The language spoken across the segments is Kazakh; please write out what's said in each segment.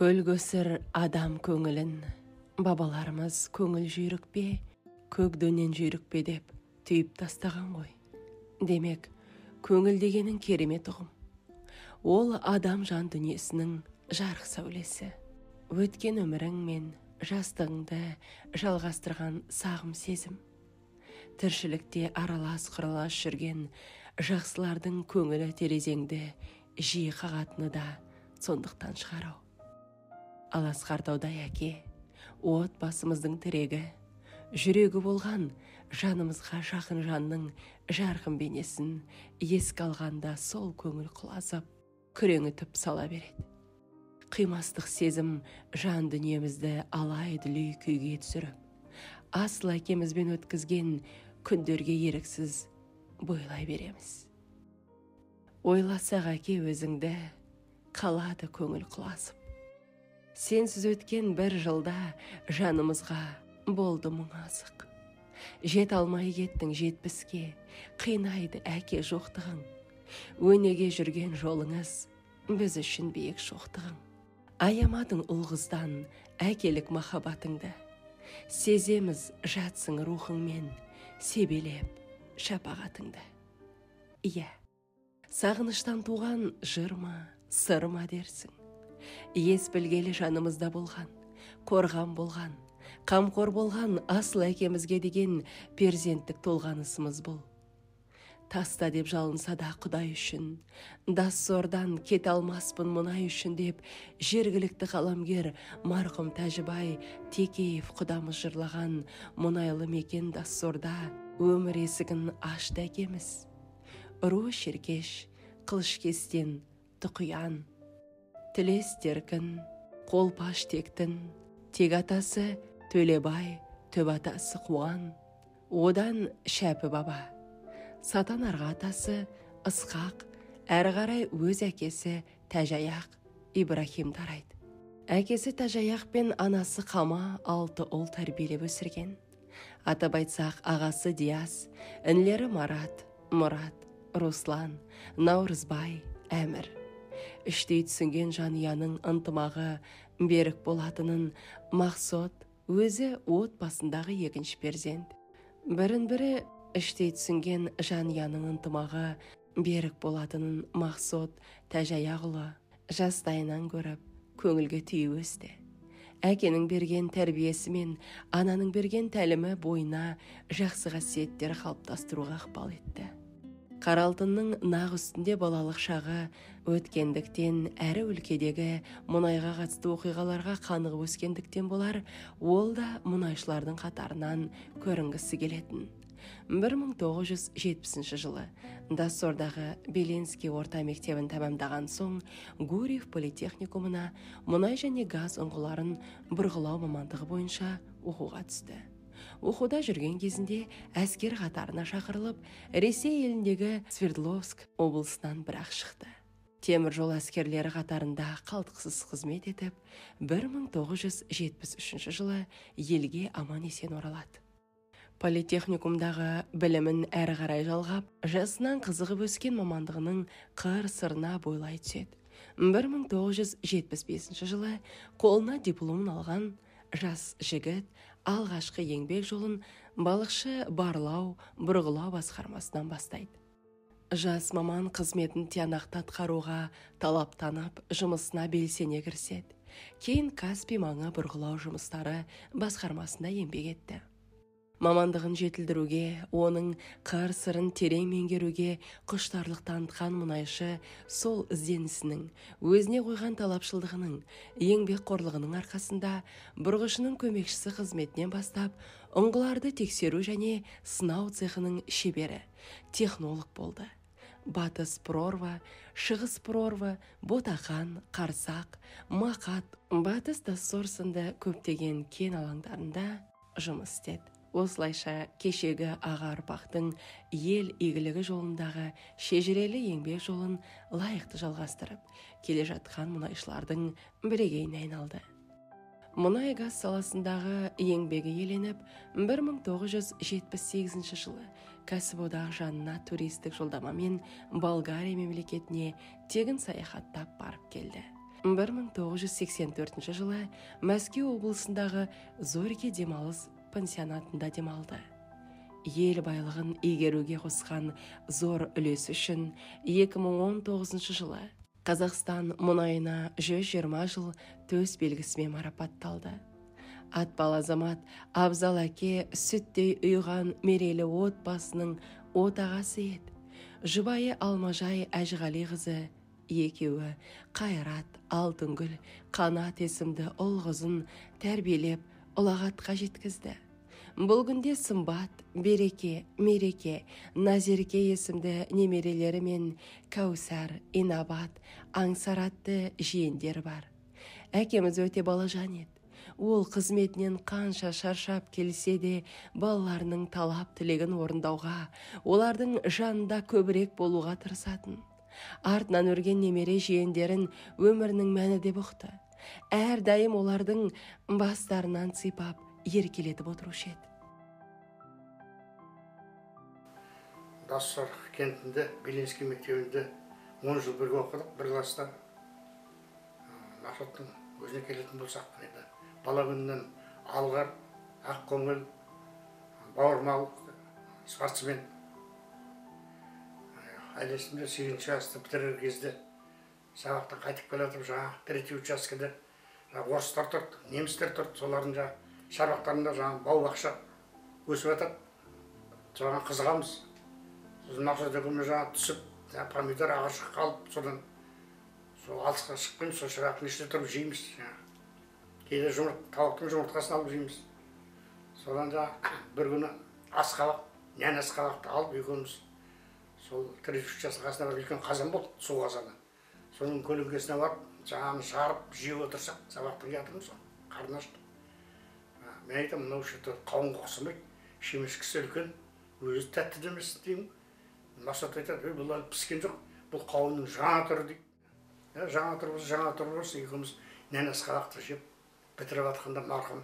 Көлгөсір адам көңілін, бабаларымыз көңіл жүйрік пе, көкдөнен жүйрік пе деп түйіп тастаған ғой. Демек, көңіл дегенің керемет ұғым. Ол адам жан дүниесінің жарық сәулесі. Өткен өмірің мен жастығыңды жалғастырған сағым сезім. Тіршілікте аралас құралас жүрген жақсылардың көңілі терезеңді жиі қағатыны да сондықтан шығарау. Ал асқартаудай әке, отбасымыздың тірегі, жүрегі болған жанымызға жақын жанның жарқын бейнесін еске алғанда сол көңіл құлазып, күреңітіп сала береді. Қимастық сезім жан дүниемізді алай-дүлей күйге түсіріп, асыл әкемізбен өткізген күндерге еріксіз бойлай береміз. Ойласақ әке өзіңді, қалады көңіл құлазып. Сенсіз өткен бір жылда жанымызға болды мұң азық. Жет алмай кеттің 70-ке, қинайды әке жоқтығың. Өнеге жүрген жолыңыз біз үшін биік шоқтығың. Аямадың ұл қыздан әкелік махаббатыңды. Сеземіз жатсың рухыңмен, себелеп шапағатыңды. Иә, сағыныштан туған жырма, сырма дерсің. Ес білгелі жанымызда болған, қорған болған, қамқор болған асыл әкемізге деген перзенттік толғанысымыз бұл. Таста деп жалынса да Құдай үшін, Дассордан кете алмаспын мұнай үшін деп жергілікті қаламгер марқұм Тәжібай Текеев құдамыз жырлаған мұнайлы мекен Дассорда өмір есігін ашты әкеміз. Ру шеркеш, қылыш кестен, тұқиян, тілес теркін, қолпаш тектін, тек атасы Төлебай, төп атасы Қуан, одан Шәпі баба, Сатан арға атасы Ысқақ, әрі қарай өз әкесі Тәжаяқ Ибрахим тарайды. Әкесі Тәжаяқ пен анасы Қама 6 ұл тәрбиелеп өсірген. Атап айтсақ ағасы Диас, інілері Марат, Мұрат, Руслан, Наурызбай, Әмір. Іштей түсінген жанұяның ынтымағы берік болатынын Мақсот өзі отбасындағы екінші перзент. Бірін-бірі іштей түсінген жанұяның ынтымағы берік болатынын Мақсот Тәжаяқұлы жастайынан көріп, көңілге түйіп өсті. Әкенің берген тәрбиесі мен ананың берген тәлімі бойына жақсы қасиеттер қалыптастыруға ықпал етті. Қаралтынның нақ үстінде балалық шағы өткендіктен әрі өлкедегі мұнайға қатысты оқиғаларға қанығып өскендіктен болар, ол да мұнайшылардың қатарынан көрінгісі келетін. 1970 жылы Дассордағы Белинский орта мектебін тәмамдаған соң Гурьев политехникумына мұнай және газ ұңғыларын бұрғылау мамандығы бойынша оқуға түсті. Оқуда жүрген кезінде әскер қатарына шақырылып, Ресей еліндегі Свердловск облысынан бірақ шықты. Темір жол әскерлері қатарында қалтқысыз қызмет етіп, 1973 жылы елге аман есен оралады. Политехникумдағы білімін әрі қарай жалғап, жасынан қызығып өскен мамандығының қыр-сырына бойлай түседі. 1975 жылы қолына дипломын алған жас жігіт алғашқы еңбек жолын балықшы барлау, бұрғылау басқармасынан бастайды. Жас маман қызметін тиянақты атқаруға талаптанып, жұмысына белсене кіріседі. Кейін Каспий маңы бұрғылау жұмыстары басқармасында еңбек етті. Мамандығын жетілдіруге, оның қыр-сырын терең меңгеруге құштарлық танытқан мұнайшы сол ізденісінің, өзіне қойған талапшылдығының, еңбекқорлығының арқасында бұрғышының көмекшісі қызметінен бастап, ұңғыларды тексеру және сынау цехының шебері, технолог болды. Батыс прорва, шығыс прорва, Ботақан, Қарсақ, Мақат, Батыс Дассор сынды көптеген кен алаңдарында жұмыс істеді. Осылайша кешегі аға ұрпақтың ел игілігі жолындағы шежірелі еңбек жолын лайықты жалғастырып, келе жатқан мұнайшылардың бірегейіне айналды. Мұнай газ саласындағы еңбегі еленіп, 1978 жылы кәсіподақ жанына туристік жолдамамен Болгария мемлекетіне тегін саяхаттап барып келді. 1984 жылы Мәскеу облысындағы Зорьке демалыс пансионатында демалды. Ел байлығын игеруге қосқан зор үлесі үшін 2019 жылы Қазақстан мұнайына 120 жыл төс белгісімен марапатталды. Атпал азамат Абзал әке сүттей ұйған мерейлі отбасының отағасы еді. Жұбайы Алмажай Әжіғали қызы, екеуі Қайрат, Алтынгүл, Қанат есімді ұл қызын тәрбиелеп ұлағатқа жеткізді. Бұл күнде Сымбат, Береке, Мереке, Назерке есімді немерелері мен Кәусар, Инабат, Аңсар атты жиендер бар. Әкеміз өте балажан еді. Ол қызметінен қанша шаршап келсе де, балаларының талап тілегін орындауға, олардың жанында көбірек болуға тырысатын. Артынан өрген немере жиендерін өмірінің мәні деп ұқты. Әрдайым олардың бастарынан сипап, еркелетіп отырушы еді. Тассар кентінде, Белинский мектебінде 10 жыл бірге оқыдық, бір класста. Мақсаттың өзіне келетін болсақ, бала күнінен алғыр, ақ көңіл, бауырмал, спортсмен. Айлесімде 8-ші класты бітірер кезде сабақтан қайтып келатып, жаңа третий учаскеде орыстар тұрды, немістер тұрды, солардың шарбақтарында бау-бақша өсіп жатады. Соған қызығамыз. Сосын Мақсат екеуміз түсіп, помидор ағашқа қалып, содан сол алысқа шықпаймыз, сол шырақтың ішінде тұрып жейміз. Кейде тауықтың жұмыртқасын алып жейміз. Содан бір күні асқабақ, нән асқабақты алып екеуміз сол третий участың қасына бір үлкен қазан болды, су қазаны. Соның көлеңкесіне барып, жағаны шығарып жеп отырсақ, сабақтан жатырмыз, қарын ашты. Мен айтам, мынау шетті қауынға ұқсамайды, шемешкісі үлкен, өзі тәтті демесін деймін. Мақсат айтады, бұл әлі піскен жоқ, бұл қауынның жаңа түрі дейді. Жаңа түрі болса, екеуміз нән асқабақты жеп, бітіріп жатқанда марқұм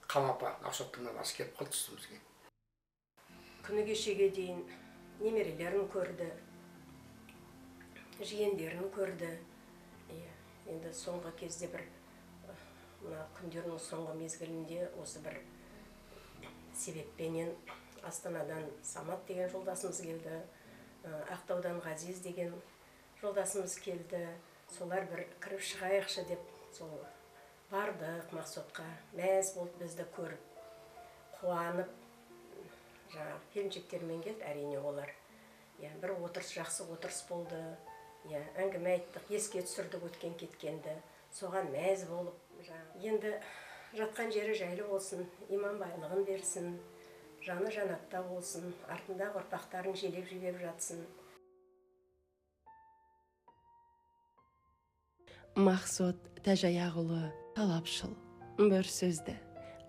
Қамапа Мақсаттың басы келіп қалды үстімізге. Күні кешеге дейін немерелерін көрді, жиендерін көрді. Енді соңғы кезде бір күндерінің соңғы мезгілінде осы бір себеппенен Астанадан Самат деген жолдасымыз келді, Ақтаудан Ғазиз деген жолдасымыз келді. Солар бір кіріп шығайықшы деп сол бардық Мақсатқа, мәз болды бізді көріп, қуанып, келіншектермен келді, әрине олар. Бір отырыс, жақсы отырыс болды. Әңгіме айттық, еске түсірдік өткен кеткенді. Соған мәз болып. Енді жатқан жері жайлы болсын, иман байлығын берсін, жаны жанатта болсын, артында ұрпақтарын желеп жатсын. Мақсат Тәжаяғұлы талапшыл, бір сөзді.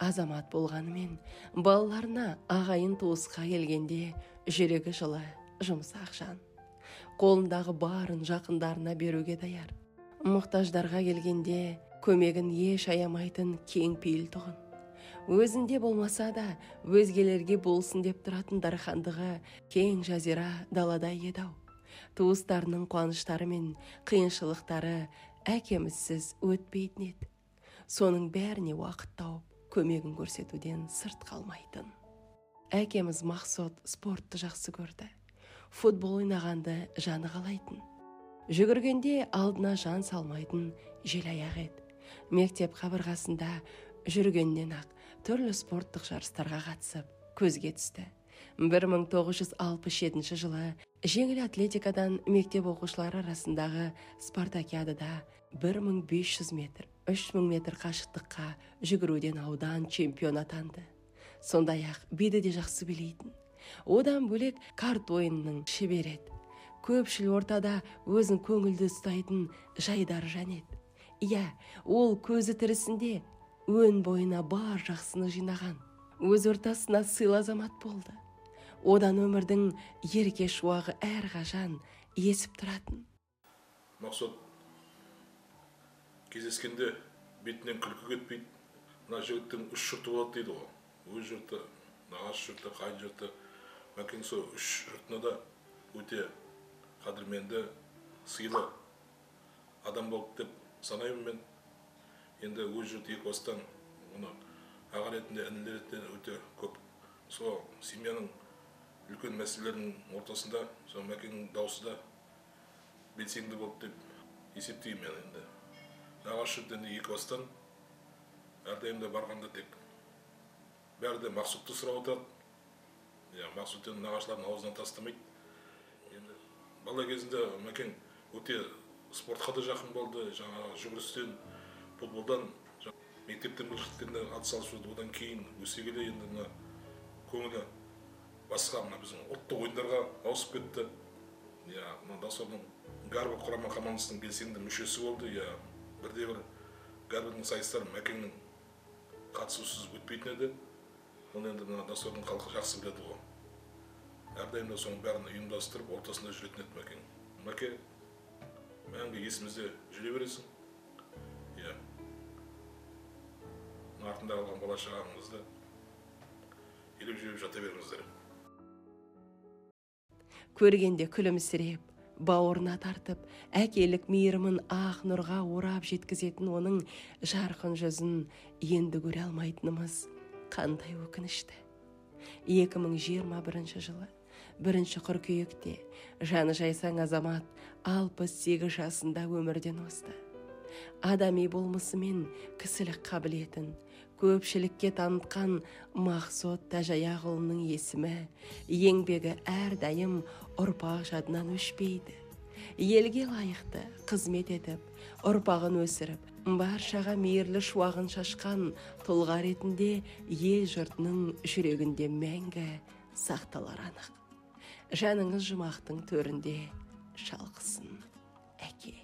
Азамат болғанымен, балаларына ағайын туысқа келгенде жүрегі жылы, жұмсақ жан. Қолындағы барын жақындарына беруге даяр. Мұқтаждарға келгенде көмегін еш аямайтын кең пейіл тұғын. Өзінде болмаса да өзгелерге болсын деп тұратын дархандығы кең жазира даладай еді-ау. Туыстарының қуаныштары мен қиыншылықтары әкемізсіз өтпейтін еді. Соның бәріне уақыт тауып, көмегін көрсетуден сырт қалмайтын. Әкеміз Мақсат спортты жақсы көрді. Футбол ойнағанды жаны қалайтын. Жүгіргенде алдына жан салмайтын жел аяқ еді. Мектеп қабырғасында жүргеннен ақ түрлі спорттық жарыстарға қатысып, көзге түсті. 1967 жылы жеңіл атлетикадан мектеп оқушылары арасындағы спартакиадада 1500 метр, 3000 метр қашықтыққа жүгіруден аудан чемпион атанды. Сондай-ақ биді де жақсы білейтін. Одан бөлек карт ойынының шебері еді. Көпшіл ортада өзін көңілді ұстайтын жайдар жан еді. Ол көзі тірісінде өн бойына бар жақсыны жинаған. Өз ортасына сыйлы азамат болды. Одан өмірдің ерке шуағы әрқашан есіп тұратын. Мақсат кездескенде бетінен күлкі кетпейді. Мына жігіттің үш жұрты болады дейді ғой. Өз жұрты, нағаш жұрты, қайын жұрты. Мәкең сол үш жұртына да өте қадірменді, сыйлы адам болып деп санаймын мен. Енді өз жұрт Екібастан оны аға ретінде, інілер ретінде өте көп. Сол семьяның үлкен мәселелерінің ортасында, сол Мәкеңнің даусы да белсенді болды деп есептеймін мен енді. Нағашы жұрт енді Екібастан әрдайым да барғанда тек бәрі де Мақсұтты сұрап отырады. Мақсұт енді нағашылардың аузынан тастамайды. Енді бала кезінде Мәкең өте спортқа да жақын болды. Жаңағы жүгірістен, футболдан, мектептен біріншіліктеріне атсалысып, одан кейін өсе келе енді мына көңілі басқа мына біздің ұлттық ойындарға ауысып кетті. Мына Дасордың Гарвард құрама командасының белсенді мүшесі болды. Бірде-бір Гарвардың сайыстары Мәкеңнің қатысусыз өтпейтін еді. Оны енді мына Дасордың халқы жақсы біледі ғой. Әрдайым да соның бәрін ұйымдастырып, ортасында жүретін еді Мәкең. Мәке, мәңгі есімізде жүре бересің. Артында қалған бала шағаңызды елеп жүріп жата беріңіздер. Көргенде күлімсіреп, бауырына тартып, әкелік мейірімін ақ нұрға орап жеткізетін оның жарқын жүзін енді көре алмайтынымыз қандай өкінішті. 2021 жылы 1 қыркүйекте жаны жайсаң азамат 68 жасында өмірден озды. Адами болмысы мен кісілік қабілетін көпшілікке танытқан Мақсұт Тәжаяқұлының есімі, еңбегі әрдайым ұрпақ жадынан өшпейді. Елге лайықты қызмет етіп, ұрпағын өсіріп, баршаға мейірлі шуағын шашқан тұлға ретінде ел жұртының жүрегінде мәңгі сақталар анық. Жаныңыз жұмақтың төрінде шалқысын, әке.